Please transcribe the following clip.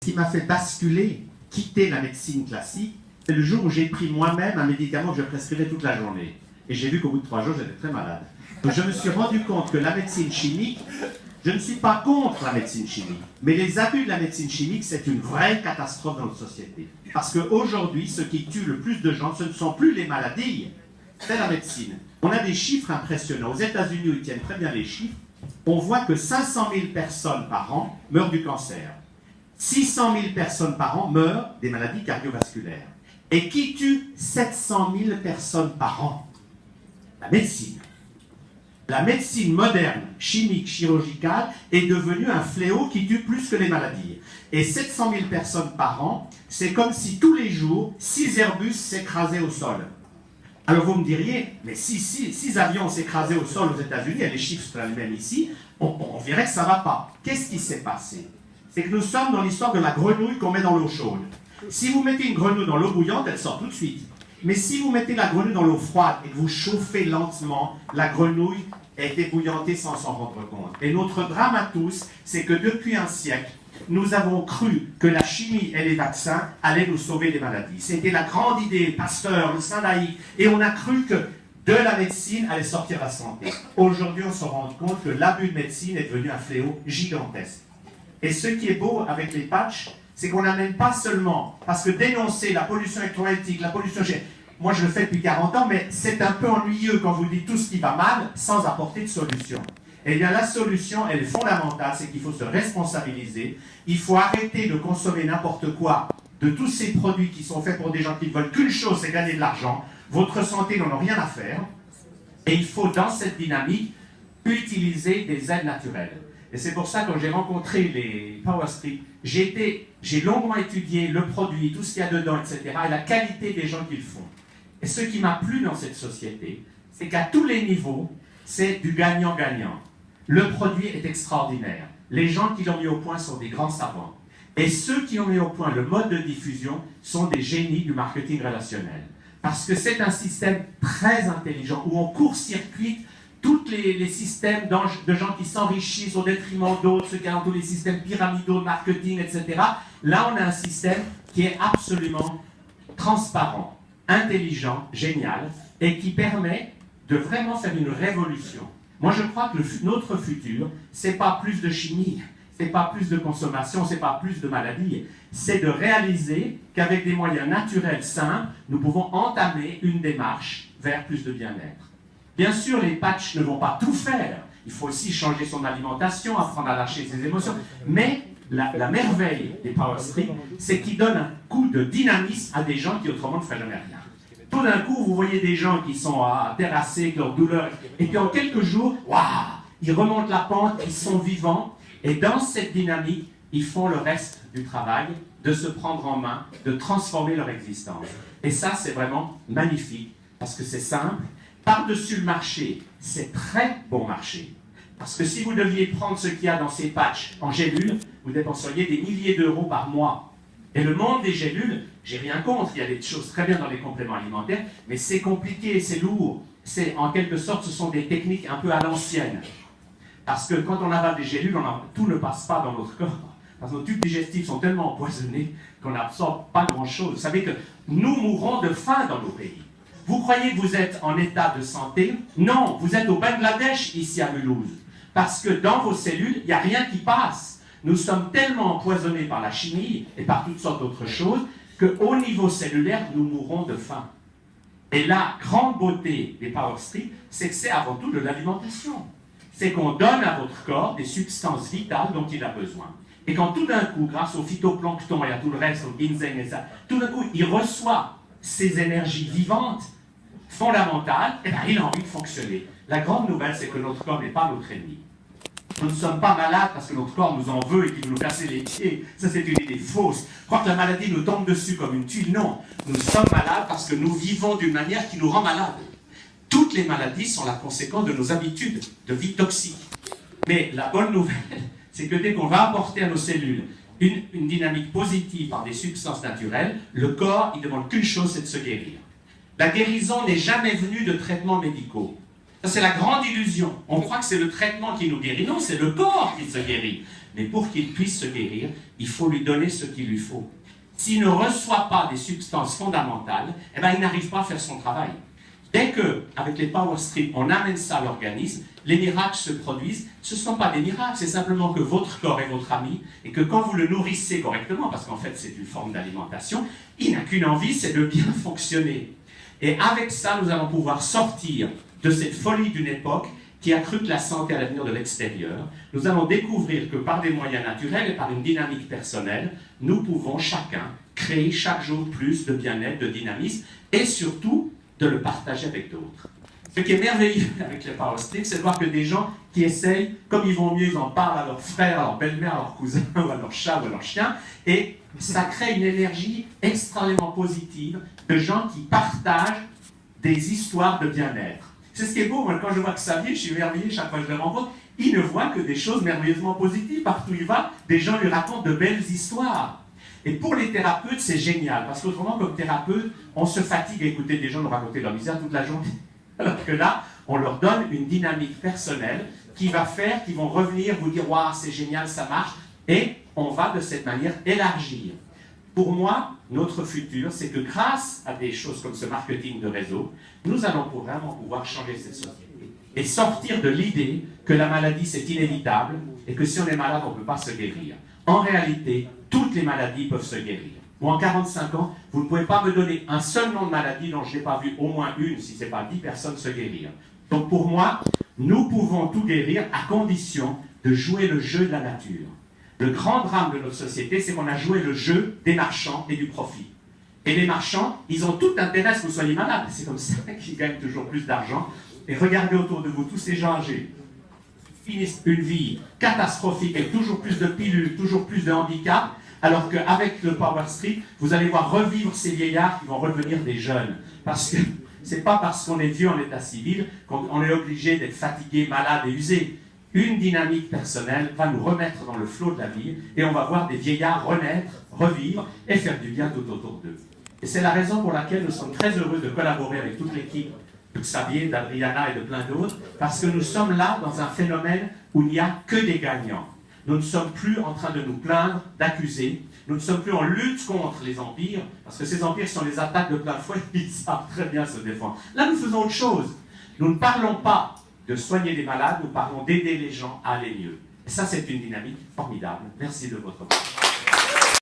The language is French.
Ce qui m'a fait basculer, quitter la médecine classique, c'est le jour où j'ai pris moi-même un médicament que je prescrivais toute la journée. Et j'ai vu qu'au bout de 3 jours, j'étais très malade. Donc je me suis rendu compte que la médecine chimique, je ne suis pas contre la médecine chimique, mais les abus de la médecine chimique, c'est une vraie catastrophe dans notre société. Parce qu'aujourd'hui, ce qui tue le plus de gens, ce ne sont plus les maladies, c'est la médecine. On a des chiffres impressionnants. Aux États-Unis, où ils tiennent très bien les chiffres, on voit que 500 000 personnes par an meurent du cancer. 600 000 personnes par an meurent des maladies cardiovasculaires. Et qui tue 700 000 personnes par an? La médecine. La médecine moderne, chimique, chirurgicale, est devenue un fléau qui tue plus que les maladies. Et 700 000 personnes par an, c'est comme si tous les jours, 6 Airbus s'écrasaient au sol. Alors vous me diriez, mais si 6 avions s'écrasaient au sol aux États-Unis, et les chiffres sont les mêmes ici, on verrait que ça ne va pas. Qu'est-ce qui s'est passé? C'est que nous sommes dans l'histoire de la grenouille qu'on met dans l'eau chaude. Si vous mettez une grenouille dans l'eau bouillante, elle sort tout de suite. Mais si vous mettez la grenouille dans l'eau froide et que vous chauffez lentement, la grenouille est ébouillantée sans s'en rendre compte. Et notre drame à tous, c'est que depuis un siècle, nous avons cru que la chimie et les vaccins allaient nous sauver des maladies. C'était la grande idée, Pasteur, le Saint laïc, et on a cru que de la médecine allait sortir la santé. Aujourd'hui, on se rend compte que l'abus de médecine est devenu un fléau gigantesque. Et ce qui est beau avec les patchs, c'est qu'on n'amène pas seulement, parce que dénoncer la pollution électromagnétique, la pollution chimique, moi je le fais depuis 40 ans, mais c'est un peu ennuyeux quand vous dites tout ce qui va mal sans apporter de solution. Eh bien la solution, elle est fondamentale, c'est qu'il faut se responsabiliser, il faut arrêter de consommer n'importe quoi, de tous ces produits qui sont faits pour des gens qui ne veulent qu'une chose, c'est gagner de l'argent. Votre santé n'en a rien à faire, et il faut dans cette dynamique utiliser des aides naturelles. Et c'est pour ça que quand j'ai rencontré les Power Strip, j'ai longuement étudié le produit, tout ce qu'il y a dedans, etc., et la qualité des gens qui le font. Et ce qui m'a plu dans cette société, c'est qu'à tous les niveaux, c'est du gagnant-gagnant. Le produit est extraordinaire. Les gens qui l'ont mis au point sont des grands savants. Et ceux qui ont mis au point le mode de diffusion sont des génies du marketing relationnel. Parce que c'est un système très intelligent où on court-circuite tous les systèmes de gens qui s'enrichissent au détriment d'autres, ceux qui ont tous les systèmes pyramidaux de marketing, etc. Là, on a un système qui est absolument transparent, intelligent, génial, et qui permet de vraiment faire une révolution. Moi, je crois que notre futur, c'est pas plus de chimie, c'est pas plus de consommation, c'est pas plus de maladies, c'est de réaliser qu'avec des moyens naturels simples, nous pouvons entamer une démarche vers plus de bien-être. Bien sûr, les patchs ne vont pas tout faire. Il faut aussi changer son alimentation, apprendre à lâcher ses émotions. Mais la merveille des Power Strip, c'est qu'ils donnent un coup de dynamisme à des gens qui autrement ne feraient jamais rien. Tout d'un coup, vous voyez des gens qui sont terrassés avec leur douleur, et puis en quelques jours, waouh, ils remontent la pente, ils sont vivants, et dans cette dynamique, ils font le reste du travail, de se prendre en main, de transformer leur existence. Et ça, c'est vraiment magnifique, parce que c'est simple. Par-dessus le marché, c'est très bon marché. Parce que si vous deviez prendre ce qu'il y a dans ces patchs en gélules, vous dépenseriez des milliers d'euros par mois. Et le monde des gélules, j'ai rien contre, il y a des choses très bien dans les compléments alimentaires, mais c'est compliqué, c'est lourd. En quelque sorte, ce sont des techniques un peu à l'ancienne. Parce que quand on avale des gélules, tout ne passe pas dans notre corps. Parce que nos tubes digestifs sont tellement empoisonnés qu'on n'absorbe pas grand-chose. Vous savez que nous mourrons de faim dans nos pays. Vous croyez que vous êtes en état de santé? Non, vous êtes au Bangladesh, ici à Mulhouse. Parce que dans vos cellules, il n'y a rien qui passe. Nous sommes tellement empoisonnés par la chimie et par toutes sortes d'autres choses qu'au niveau cellulaire, nous mourrons de faim. Et la grande beauté des Power Strip, c'est que c'est avant tout de l'alimentation. C'est qu'on donne à votre corps des substances vitales dont il a besoin. Et quand tout d'un coup, grâce au phytoplancton et à tout le reste, au ginseng et ça, tout d'un coup, il reçoit ces énergies vivantes, fondamentales, et bien il a envie de fonctionner. La grande nouvelle, c'est que notre corps n'est pas notre ennemi. Nous ne sommes pas malades parce que notre corps nous en veut et qu'il veut nous casser les pieds. Ça, c'est une idée fausse. Croire que la maladie nous tombe dessus comme une tuile, non. Nous sommes malades parce que nous vivons d'une manière qui nous rend malades. Toutes les maladies sont la conséquence de nos habitudes de vie toxique. Mais la bonne nouvelle, c'est que dès qu'on va apporter à nos cellules une dynamique positive par des substances naturelles, le corps, il ne demande qu'une chose, c'est de se guérir. La guérison n'est jamais venue de traitements médicaux. Ça, c'est la grande illusion. On croit que c'est le traitement qui nous guérit. Non, c'est le corps qui se guérit. Mais pour qu'il puisse se guérir, il faut lui donner ce qu'il lui faut. S'il ne reçoit pas des substances fondamentales, eh ben, il n'arrive pas à faire son travail. Dès que, avec les power strips, on amène ça à l'organisme, les miracles se produisent. Ce ne sont pas des miracles, c'est simplement que votre corps est votre ami et que quand vous le nourrissez correctement, parce qu'en fait c'est une forme d'alimentation, il n'a qu'une envie, c'est de bien fonctionner. Et avec ça, nous allons pouvoir sortir de cette folie d'une époque qui a cru que la santé allait venir de l'extérieur. Nous allons découvrir que par des moyens naturels et par une dynamique personnelle, nous pouvons chacun créer chaque jour plus de bien-être, de dynamisme et surtout de le partager avec d'autres. Ce qui est merveilleux avec les power strips, c'est de voir que des gens qui essayent, comme ils vont mieux, ils en parlent à leurs frères, à leur belle-mère, à leurs cousins, ou à leur chat, ou à leur chien, et ça crée une énergie extrêmement positive de gens qui partagent des histoires de bien-être. C'est ce qui est beau, moi, quand je vois que Xavier, je suis émerveillé chaque fois que je le rencontre, il ne voit que des choses merveilleusement positives. Partout où il va, des gens lui racontent de belles histoires. Et pour les thérapeutes, c'est génial, parce qu'autrement, comme thérapeute, on se fatigue à écouter des gens nous raconter leur misère toute la journée. Alors que là, on leur donne une dynamique personnelle qui va faire qu'ils vont revenir vous dire « Waouh, c'est génial, ça marche », et on va de cette manière élargir. Pour moi, notre futur, c'est que grâce à des choses comme ce marketing de réseau, nous allons vraiment pouvoir changer cette société et sortir de l'idée que la maladie, c'est inévitable et que si on est malade, on ne peut pas se guérir. En réalité, toutes les maladies peuvent se guérir. Moi, en 45 ans, vous ne pouvez pas me donner un seul nom de maladie dont je n'ai pas vu au moins une, si ce n'est pas 10 personnes, se guérir. Donc pour moi, nous pouvons tout guérir à condition de jouer le jeu de la nature. Le grand drame de notre société, c'est qu'on a joué le jeu des marchands et du profit. Et les marchands, ils ont tout intérêt à ce que vous soyez malade. C'est comme ça qu'ils gagnent toujours plus d'argent. Et regardez autour de vous, tous ces gens âgés finissent une vie catastrophique avec toujours plus de pilules, toujours plus de handicap, alors qu'avec le Power Strip, vous allez voir revivre ces vieillards qui vont redevenir des jeunes. Parce que c'est pas parce qu'on est vieux en état civil qu'on est obligé d'être fatigué, malade et usé. Une dynamique personnelle va nous remettre dans le flot de la vie et on va voir des vieillards renaître, revivre et faire du bien tout autour d'eux. Et c'est la raison pour laquelle nous sommes très heureux de collaborer avec toute l'équipe de Xavier, d'Adriana et de plein d'autres, parce que nous sommes là dans un phénomène où il n'y a que des gagnants. Nous ne sommes plus en train de nous plaindre, d'accuser. Nous ne sommes plus en lutte contre les empires, parce que ces empires sont les attaques de plein fouet, ils savent très bien se défendre. Là, nous faisons autre chose. Nous ne parlons pas de soigner les malades, nous parlons d'aider les gens à aller mieux. Et ça, c'est une dynamique formidable. Merci de votre attention.